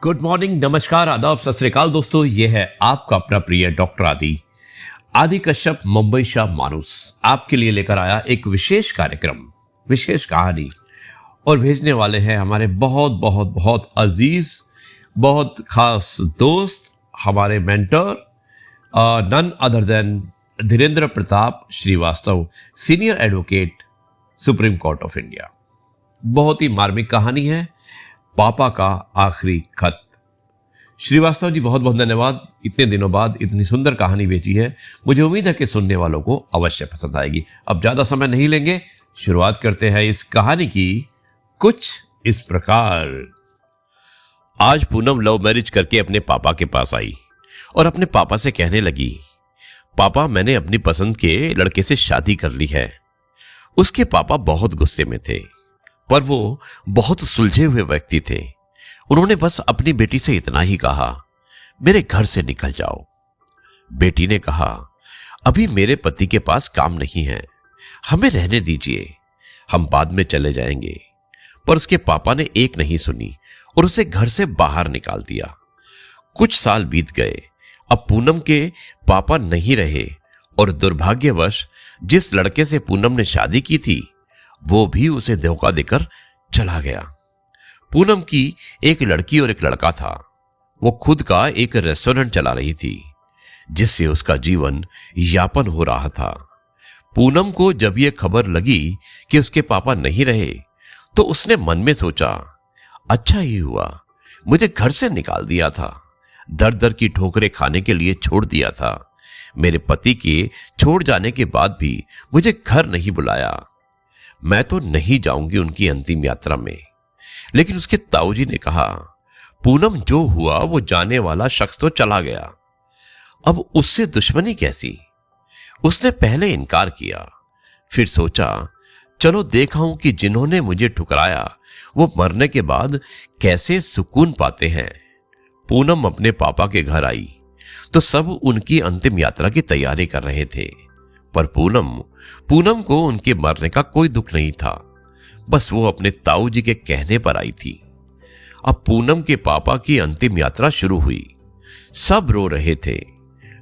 Good morning, नमस्कार, आदाब, सत श्री अकाल दोस्तों। ये है आपका अपना प्रिय डॉक्टर आदि कश्यप, मुंबई शाह मानुस आपके लिए लेकर आया एक विशेष कार्यक्रम, विशेष कहानी। और भेजने वाले हैं हमारे बहुत बहुत बहुत अजीज, बहुत खास दोस्त, हमारे mentor, none other than Dhirendra Pratap Srivastava, senior advocate, supreme court of India. बहुत ही मार्मिक कहानी है, पापा का आखिरी खत। श्रीवास्तव जी, बहुत बहुत धन्यवाद। इतने दिनों बाद इतनी सुंदर कहानी भेजी है। मुझे उम्मीद है कि सुनने वालों को अवश्य पसंद आएगी। अब ज्यादा समय नहीं लेंगे, शुरुआत करते हैं इस कहानी की कुछ इस प्रकार। आज पूनम लव मैरिज करके अपने पापा के पास आई और अपने पापा से कहने लगी, पापा, मैंने अपनी पसंद के लड़के से शादी कर ली है। उसके पापा बहुत गुस्से में थे, पर वो बहुत सुलझे हुए व्यक्ति थे। उन्होंने बस अपनी बेटी से इतना ही कहा, मेरे घर से निकल जाओ। बेटी ने कहा, अभी मेरे पति के पास काम नहीं है, हमें रहने दीजिए, हम बाद में चले जाएंगे। पर उसके पापा ने एक नहीं सुनी और उसे घर से बाहर निकाल दिया। कुछ साल बीत गए। अब पूनम के पापा नहीं रहे और दुर्भाग्यवश जिस लड़के से पूनम ने शादी की थी वो भी उसे धोखा देकर चला गया। पूनम की एक लड़की और एक लड़का था। वो खुद का एक रेस्टोरेंट चला रही थी, जिससे उसका जीवन यापन हो रहा था। पूनम को जब यह खबर लगी कि उसके पापा नहीं रहे, तो उसने मन में सोचा, अच्छा ही हुआ मुझे घर से निकाल दिया था, दर दर की ठोकरें खाने के लिए छोड़ दिया था। मेरे पति के छोड़ जाने के बाद भी मुझे घर नहीं बुलाया। मैं तो नहीं जाऊंगी उनकी अंतिम यात्रा में। लेकिन उसके ताऊजी ने कहा, पूनम, जो हुआ वो जाने वाला शख्स तो चला गया, अब उससे दुश्मनी कैसी। उसने पहले इनकार किया, फिर सोचा, चलो देखाऊं कि जिन्होंने मुझे ठुकराया वो मरने के बाद कैसे सुकून पाते हैं। पूनम अपने पापा के घर आई तो सब उनकी अंतिम यात्रा की तैयारी कर रहे थे, पर पूनम को उनके मरने का कोई दुख नहीं था। बस वो अपने ताऊजी के कहने पर आई थी। अब पूनम के पापा की अंतिम यात्रा शुरू हुई। सब रो रहे थे,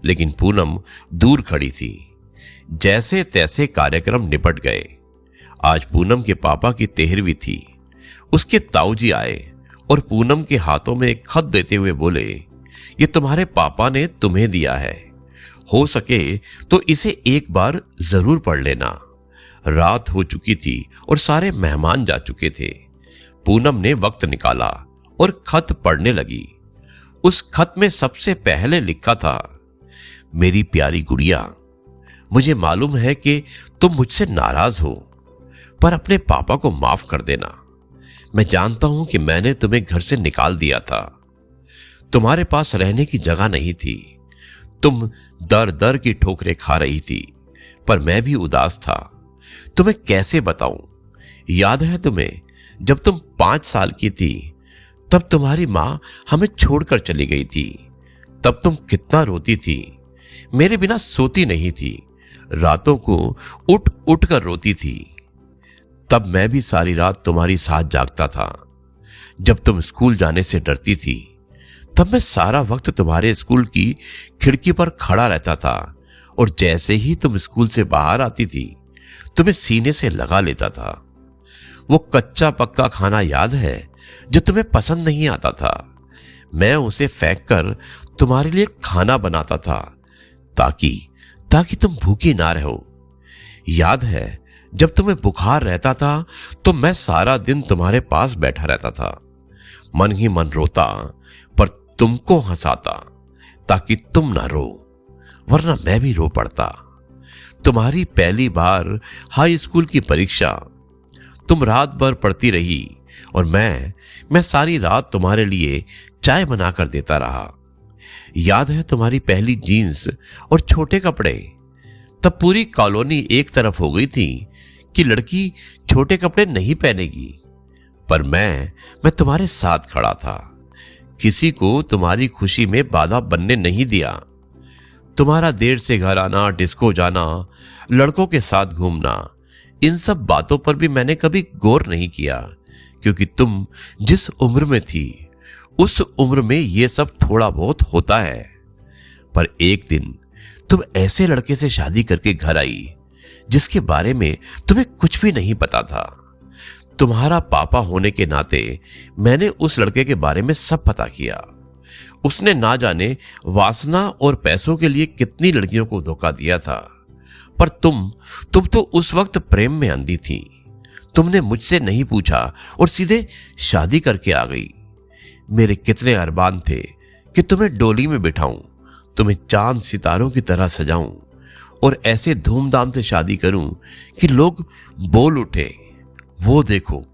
लेकिन पूनम दूर खड़ी थी। जैसे तैसे कार्यक्रम निपट गए। आज पूनम के पापा की तेहरवीं थी। उसके ताऊजी आए और पूनम के हाथों में एक खत देते हुए बोले, ये तुम्हारे पापा ने तुम्हें दिया है, हो सके तो इसे एक बार जरूर पढ़ लेना। रात हो चुकी थी और सारे मेहमान जा चुके थे। पूनम ने वक्त निकाला और खत पढ़ने लगी। उस खत में सबसे पहले लिखा था, मेरी प्यारी गुड़िया, मुझे मालूम है कि तुम मुझसे नाराज हो, पर अपने पापा को माफ कर देना। मैं जानता हूं कि मैंने तुम्हें घर से निकाल दिया था। तुम्हारे पास रहने की जगह नहीं थी। तुम दर दर की ठोकरें खा रही थी, पर मैं भी उदास था। तुम्हें कैसे बताऊं? याद है तुम्हें, जब तुम 5 साल की थी तब तुम्हारी मां हमें छोड़कर चली गई थी। तब तुम कितना रोती थी, मेरे बिना सोती नहीं थी, रातों को उठ उठ कर रोती थी। तब मैं भी सारी रात तुम्हारी साथ जागता था। जब तुम स्कूल जाने से डरती थी, तब मैं सारा वक्त तुम्हारे स्कूल की खिड़की पर खड़ा रहता था और जैसे ही तुम स्कूल से बाहर आती थी तुम्हें सीने से लगा लेता था। वो कच्चा पक्का खाना याद है जो तुम्हें पसंद नहीं आता था, मैं उसे फेंक कर तुम्हारे लिए खाना बनाता था ताकि तुम भूखी ना रहो। याद है जब तुम्हें बुखार रहता था तो मैं सारा दिन तुम्हारे पास बैठा रहता था, मन ही मन रोता, पर तुमको हंसाता ताकि तुम ना रो, वरना मैं भी रो पड़ता। तुम्हारी पहली बार हाई स्कूल की परीक्षा, तुम रात भर पढ़ती रही और मैं सारी रात तुम्हारे लिए चाय बनाकर देता रहा। याद है तुम्हारी पहली जीन्स और छोटे कपड़े। तब पूरी कॉलोनी एक तरफ हो गई थी कि लड़की छोटे कपड़े नहीं पहनेगी, पर मैं तुम्हारे साथ खड़ा था। किसी को तुम्हारी खुशी में बाधा बनने नहीं दिया। तुम्हारा देर से घर आना, डिस्को जाना, लड़कों के साथ घूमना, इन सब बातों पर भी मैंने कभी गौर नहीं किया, क्योंकि तुम जिस उम्र में थी उस उम्र में ये सब थोड़ा बहुत होता है। पर एक दिन तुम ऐसे लड़के से शादी करके घर आई जिसके बारे में तुम्हें कुछ भी नहीं पता था। तुम्हारा पापा होने के नाते मैंने उस लड़के के बारे में सब पता किया। उसने ना जाने वासना और पैसों के लिए कितनी लड़कियों को धोखा दिया था। पर तुम तो उस वक्त प्रेम में अंधी थी। तुमने मुझसे नहीं पूछा और सीधे शादी करके आ गई। मेरे कितने अरमान थे कि तुम्हें डोली में बिठाऊं, तुम्हें चांद सितारों की तरह सजाऊं और ऐसे धूमधाम से शादी करूं कि लोग बोल उठे, वो देखो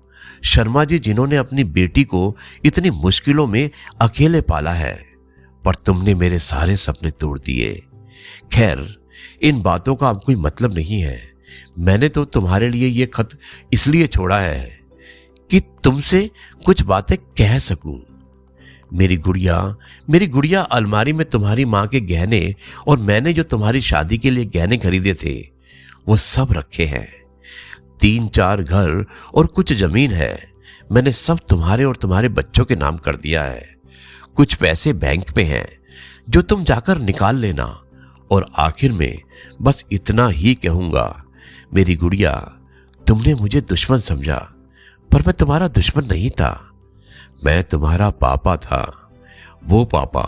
शर्मा जी जिन्होंने अपनी बेटी को इतनी मुश्किलों में अकेले पाला है। पर तुमने मेरे सारे सपने तोड़ दिए। खैर, इन बातों का अब कोई मतलब नहीं है। मैंने तो तुम्हारे लिए ये खत इसलिए छोड़ा है कि तुमसे कुछ बातें कह सकूं। मेरी गुड़िया अलमारी में तुम्हारी मां के गहने और मैंने जो तुम्हारी शादी के लिए गहने खरीदे थे वो सब रखे हैं। 3-4 घर और कुछ जमीन है। मैंने सब तुम्हारे और तुम्हारे बच्चों के नाम कर दिया है। कुछ पैसे बैंक में हैं जो तुम जाकर निकाल लेना। और आखिर में बस इतना ही कहूंगा, मेरी गुड़िया, तुमने मुझे दुश्मन समझा पर मैं तुम्हारा दुश्मन नहीं था। मैं तुम्हारा पापा था, वो पापा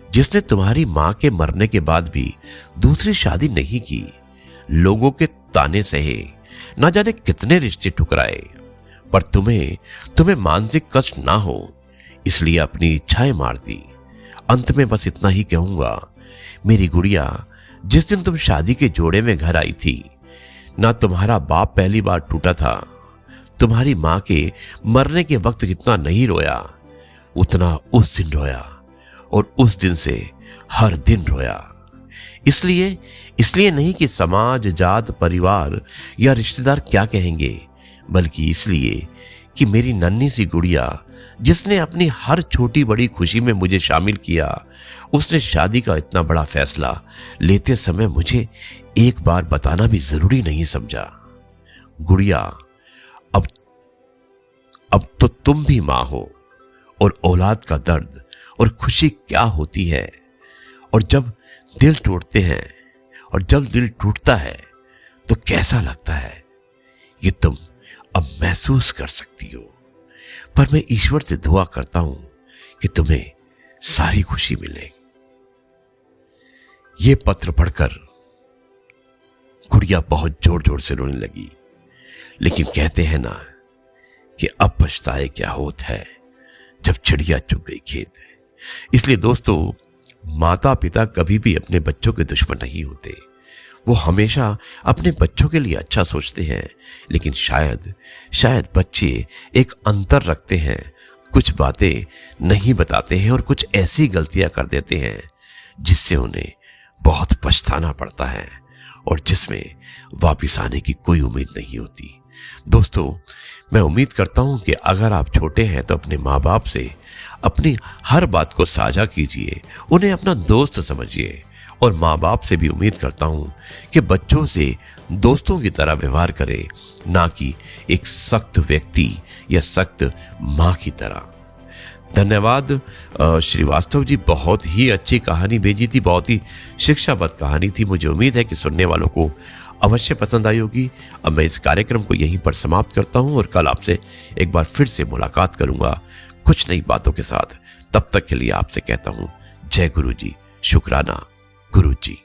जिसने तुम्हारी मां के मरने के बाद भी दूसरी शादी नहीं की, लोगों के ताने सहे, ना जाने कितने रिश्ते ठुकराए। पर तुम्हें मानसिक कष्ट ना हो इसलिए अपनी इच्छाएं मार दी। अंत में बस इतना ही कहूंगा, मेरी गुड़िया, जिस दिन तुम शादी के जोड़े में घर आई थी, ना तुम्हारा बाप पहली बार टूटा था। तुम्हारी मां के मरने के वक्त जितना नहीं रोया उतना उस दिन रोया और उस दिन से हर दिन रोया। इसलिए नहीं कि समाज, जात, परिवार या रिश्तेदार क्या कहेंगे, बल्कि इसलिए कि मेरी नन्ही सी गुड़िया जिसने अपनी हर छोटी बड़ी खुशी में मुझे शामिल किया, उसने शादी का इतना बड़ा फैसला लेते समय मुझे एक बार बताना भी जरूरी नहीं समझा। गुड़िया, अब तो तुम भी मां हो और औलाद का दर्द और खुशी क्या होती है, और जब दिल टूटता है तो कैसा लगता है, ये तुम अब महसूस कर सकती हो। पर मैं ईश्वर से दुआ करता हूं कि तुम्हें सारी खुशी मिले। ये पत्र पढ़कर गुड़िया बहुत जोर जोर से रोने लगी। लेकिन कहते हैं ना कि अब पछताए क्या होत है जब चिड़िया चुग गई खेत। इसलिए दोस्तों, माता पिता कभी भी अपने बच्चों के दुश्मन नहीं होते। वो हमेशा अपने बच्चों के लिए अच्छा सोचते हैं। लेकिन शायद बच्चे एक अंतर रखते हैं, कुछ बातें नहीं बताते हैं और कुछ ऐसी गलतियां कर देते हैं जिससे उन्हें बहुत पछताना पड़ता है और जिसमें वापिस आने की कोई उम्मीद नहीं होती। दोस्तों, मैं उम्मीद करता हूं कि अगर आप छोटे हैं तो अपने माँ बाप से अपनी हर बात को साझा कीजिए, उन्हें अपना दोस्त समझिए। और माँ बाप से भी उम्मीद करता हूं कि बच्चों से दोस्तों की तरह व्यवहार करें, ना कि एक सख्त व्यक्ति या सख्त माँ की तरह। धन्यवाद श्रीवास्तव जी, बहुत ही अच्छी कहानी भेजी थी, बहुत ही शिक्षाप्रद कहानी थी। मुझे उम्मीद है कि सुनने वालों को अवश्य पसंद आई होगी। अब मैं इस कार्यक्रम को यहीं पर समाप्त करता हूं और कल आपसे एक बार फिर से मुलाकात करूंगा कुछ नई बातों के साथ। तब तक के लिए आपसे कहता हूं जय गुरु जी, शुक्राना गुरु जी।